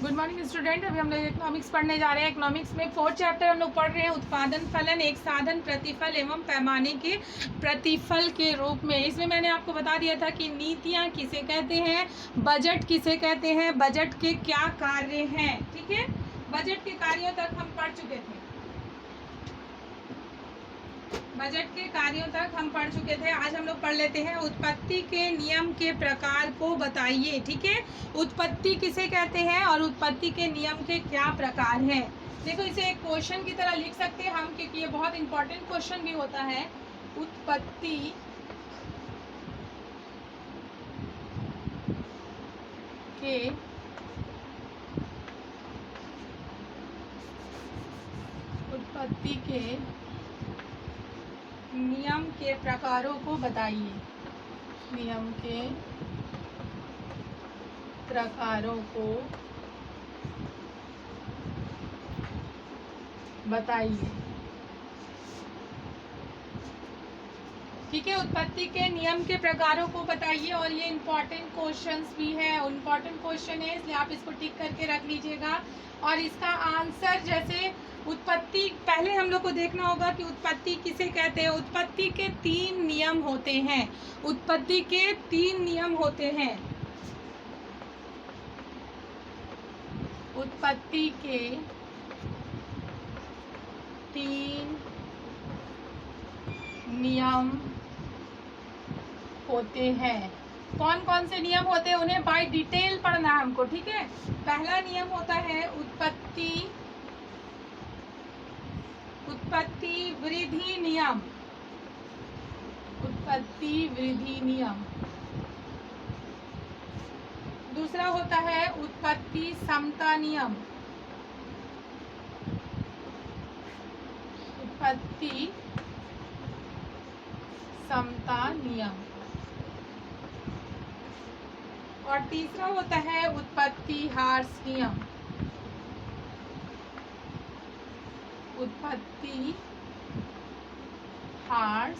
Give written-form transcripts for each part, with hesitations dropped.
Good morning student. अभी हम लोग इकोनॉमिक्स पढ़ने जा रहे हैं। इकोनॉमिक्स में 4th चैप्टर हम लोग पढ़ रहे हैं उत्पादन फलन, एक साधन, प्रतिफल एवं पैमाने के प्रतिफल के रूप में। इसमें मैंने आपको बता दिया था कि नीतियाँ किसे कहते हैं, बजट किसे कहते हैं, बजट के क्या कार्य हैं। ठीक है, बजट के कार्यों तक हम पढ़ चुके थे। बजट के कार्यों तक हम पढ़ चुके थे। आज हम लोग पढ़ लेते हैं उत्पत्ति के नियम के प्रकार को बताइए। ठीक है, उत्पत्ति किसे कहते हैं और उत्पत्ति के नियम के क्या प्रकार हैं। देखो, इसे एक क्वेश्चन की तरह लिख सकते हैं हम, क्योंकि ये बहुत इंपॉर्टेंट क्वेश्चन भी होता है। उत्पत्ति के नियम के प्रकारों को बताइए। नियम के प्रकारों को बताइए। ठीक है, उत्पत्ति के नियम के प्रकारों को बताइए। और ये इंपॉर्टेंट क्वेश्चंस भी है, इंपॉर्टेंट क्वेश्चन है, इसलिए आप इसको टिक करके रख लीजिएगा। और इसका आंसर, जैसे उत्पत्ति, पहले हम लोग को देखना होगा कि उत्पत्ति किसे कहते हैं। उत्पत्ति के 3 नियम होते हैं। उत्पत्ति के 3 नियम होते हैं। उत्पत्ति के 3 नियम होते हैं। कौन कौन से नियम होते हैं, उन्हें बाय डिटेल पढ़ना है हमको। ठीक है, पहला नियम होता है उत्पत्ति वृद्धि नियम। उत्पत्ति वृद्धि नियम। दूसरा होता है उत्पत्ति समता नियम। उत्पत्ति समता नियम। और तीसरा होता है उत्पत्ति हार्स नियम। उत्पत्ति हार्स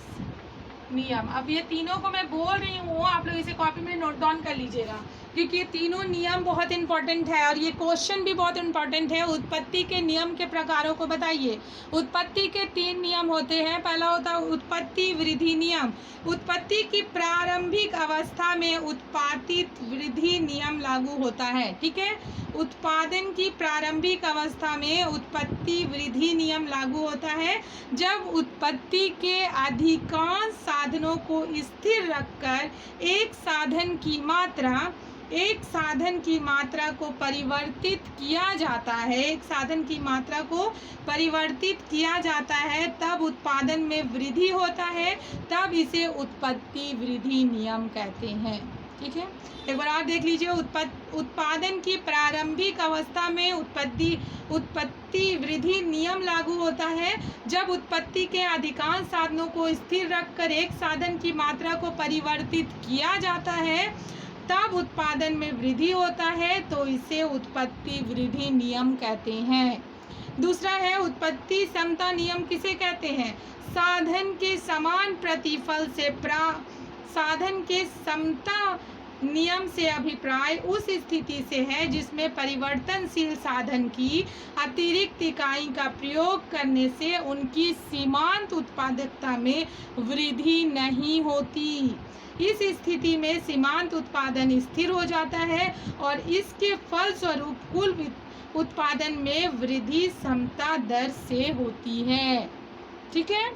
नियम। अब ये तीनों को मैं बोल रही हूँ, आप लोग इसे कॉपी में नोट डाउन कर लीजिएगा, क्योंकि ये तीनों नियम बहुत इंपॉर्टेंट है और ये क्वेश्चन भी बहुत इंपॉर्टेंट है। उत्पत्ति के नियम के प्रकारों को बताइए। उत्पत्ति के 3 नियम होते हैं। पहला होता है उत्पत्ति वृद्धि नियम। उत्पत्ति की प्रारंभिक अवस्था में उत्पादित वृद्धि नियम लागू होता है। ठीक है, उत्पादन की प्रारंभिक अवस्था में उत्पत्ति वृद्धि नियम लागू होता है, जब उत्पत्ति के अधिकांश साधनों को स्थिर रखकर एक साधन की मात्रा को परिवर्तित किया जाता है। एक साधन की मात्रा को परिवर्तित किया जाता है, तब उत्पादन में वृद्धि होता है, तब इसे उत्पत्ति वृद्धि नियम कहते हैं। ठीक है, एक बार आप देख लीजिए। उत्पादन की प्रारंभिक अवस्था में उत्पत्ति वृद्धि नियम लागू होता है, जब उत्पत्ति के अधिकांश साधनों को स्थिर रखकर एक साधन की मात्रा को परिवर्तित किया जाता है, तब उत्पादन में वृद्धि होता है, तो इसे उत्पत्ति वृद्धि नियम कहते हैं। दूसरा है उत्पत्ति समता नियम। किसे कहते हैं, साधन के समान प्रतिफल से साधन के समता नियम से अभिप्राय उस स्थिति से है जिसमें परिवर्तनशील साधन की अतिरिक्त इकाई का प्रयोग करने से उनकी सीमांत उत्पादकता में वृद्धि नहीं होती। इस स्थिति में सीमांत उत्पादन स्थिर हो जाता है और इसके फलस्वरूप कुल उत्पादन में वृद्धि समता दर से होती है। ठीक है,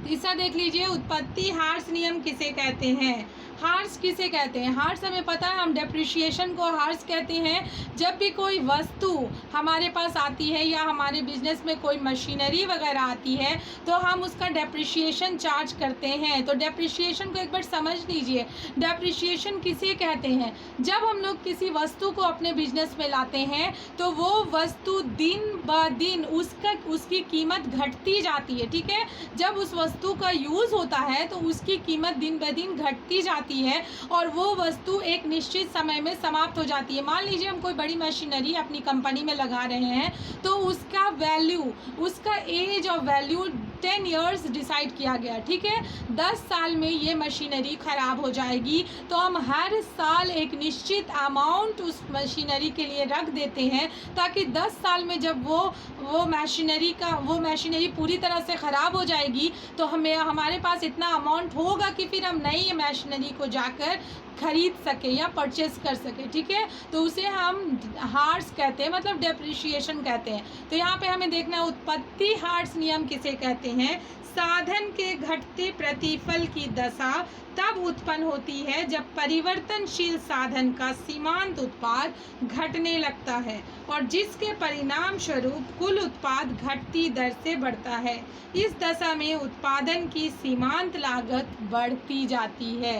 तीसरा देख लीजिए, उत्पत्ति हार्स नियम किसे कहते हैं। हार्स किसे कहते हैं, हार्स हमें पता है, हम डेप्रिशिएशन को हार्स कहते हैं। जब भी कोई वस्तु हमारे पास आती है या हमारे बिजनेस में कोई मशीनरी वगैरह आती है, तो हम उसका डेप्रिशिएशन चार्ज करते हैं। तो डेप्रिशिएशन को एक बार समझ लीजिए। डेप्रिशिएशन किसे कहते हैं, जब हम लोग किसी वस्तु को अपने बिजनेस में लाते हैं तो वो वस्तु दिन ब दिन उसकी कीमत घटती जाती है। ठीक है, जब उस वस्तु का यूज़ होता है तो उसकी कीमत दिन ब दिन घटती जाती है और वो वस्तु एक निश्चित समय में समाप्त हो जाती है। मान लीजिए हम कोई बड़ी मशीनरी अपनी कंपनी में लगा रहे हैं, तो उसका वैल्यू, उसका age of value 10 years decide किया गया, ठीक है। 10 साल में ये मशीनरी ख़राब हो जाएगी, तो हम हर साल एक निश्चित अमाउंट उस मशीनरी के लिए रख देते हैं, ताकि 10 साल में जब वो मशीनरी पूरी तरह से ख़राब हो जाएगी तो हमारे पास इतना अमाउंट होगा कि फिर हम नई मशीनरी को जाकर खरीद सके या परचेस कर सके, ठीक है। तो उसे हम हार्स कहते हैं, मतलब डेप्रिशिएशन कहते हैं। तो यहाँ पे हमें देखना है उत्पत्ति हार्स नियम किसे कहते हैं। साधन के घटते प्रतिफल की दशा तब उत्पन्न होती है जब परिवर्तनशील साधन का सीमांत उत्पाद घटने लगता है और जिसके परिणाम स्वरूप कुल उत्पाद घटती दर से बढ़ता है। इस दशा में उत्पादन की सीमांत लागत बढ़ती जाती है,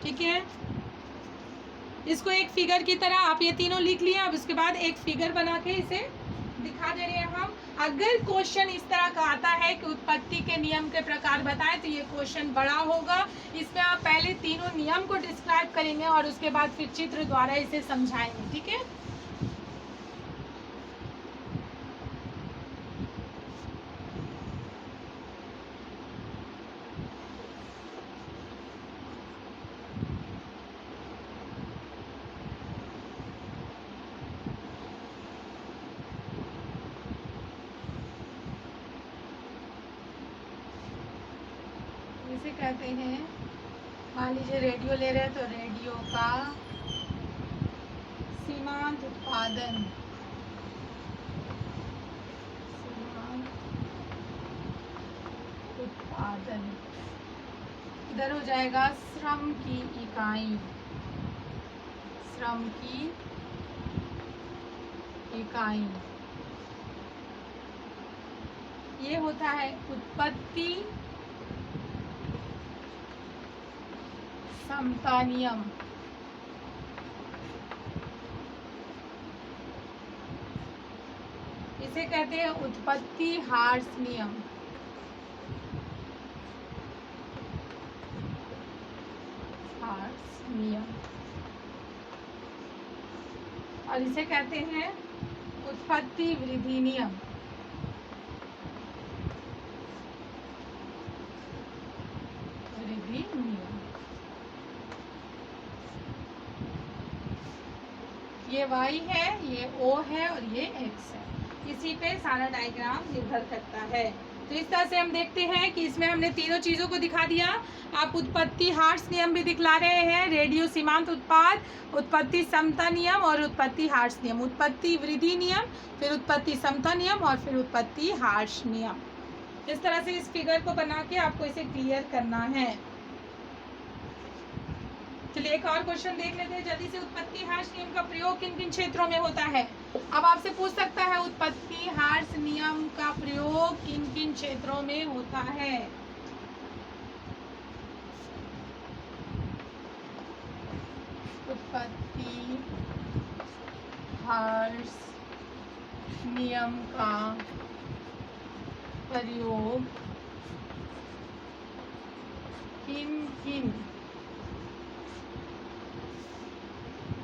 ठीक है। इसको एक फिगर की तरह आप ये तीनों लिख लिए। अब उसके बाद एक फिगर बना के इसे दिखा दे रहे हैं हम। अगर क्वेश्चन इस तरह का आता है कि उत्पत्ति के नियम के प्रकार बताएं, तो ये क्वेश्चन बड़ा होगा। इसमें आप पहले तीनों नियम को डिस्क्राइब करेंगे और उसके बाद फिर चित्र द्वारा इसे समझाएंगे, ठीक है। इसे कहते हैं, मान लीजिए रेडियो ले रहे हैं, तो रेडियो का सीमांत उत्पादन, इधर हो जाएगा श्रम की इकाई, श्रम की इकाई। ये होता है उत्पत्ति समता नियम। इसे कहते हैं उत्पत्ति हार्स नियम। हार्स नियम। और इसे कहते हैं उत्पत्ति वृद्धि नियम। वृद्धि नियम। ये y है, ये O है और ये x है। इसी पे सारा डायग्राम निर्भर करता है। तो इस तरह से हम देखते हैं कि इसमें हमने तीनों चीज़ों को दिखा दिया। आप उत्पत्ति हार्स नियम भी दिखला रहे हैं, रेडियो सीमांत उत्पाद, उत्पत्ति समता नियम और उत्पत्ति हार्स नियम। उत्पत्ति वृद्धि नियम, फिर उत्पत्ति समता नियम और फिर उत्पत्ति हार्स नियम। इस तरह से इस फिगर को बना के आपको इसे क्लियर करना है। चलिए एक और क्वेश्चन देख लेते हैं जल्दी से। उत्पत्ति हार्स नियम का प्रयोग किन किन क्षेत्रों में होता है। अब आपसे पूछ सकता है उत्पत्ति हार्स नियम का प्रयोग किन किन क्षेत्रों में होता है। उत्पत्ति हार्स नियम का प्रयोग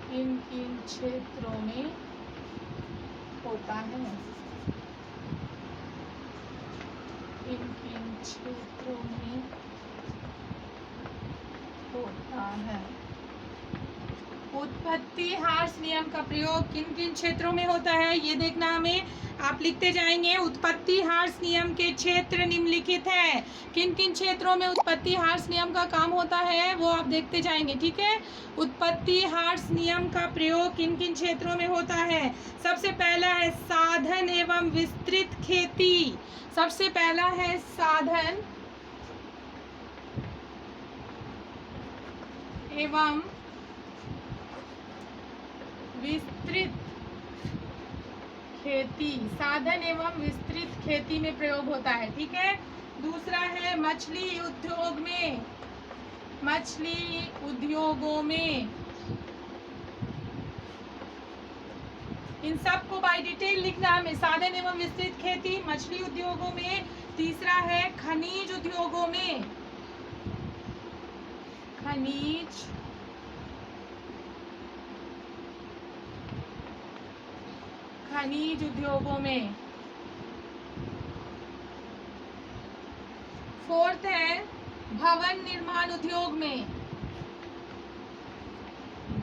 किन किन क्षेत्रों में होता है। किन क्षेत्रों में होता है। उत्पत्ति हार्स नियम का प्रयोग किन किन क्षेत्रों में होता है, ये देखना हमें। आप लिखते जाएंगे उत्पत्ति हार्स नियम के क्षेत्र निम्नलिखित है। किन किन क्षेत्रों में उत्पत्ति हार्स नियम का काम होता है वो आप देखते जाएंगे, ठीक है। उत्पत्ति हार्स नियम का प्रयोग किन किन क्षेत्रों में होता है। सबसे पहला है साधन एवं विस्तृत खेती। सबसे पहला है साधन एवं विस्तृत खेती। साधन एवं विस्तृत खेती में प्रयोग होता है, ठीक है। दूसरा है मछली उद्योग में। मछली उद्योगों में, इन सब को बाय डिटेल लिखना हमें। साधन एवं विस्तृत खेती, मछली उद्योगों में। तीसरा है खनिज उद्योगों में। खनिज उद्योगों में। फोर्थ है भवन निर्माण उद्योग में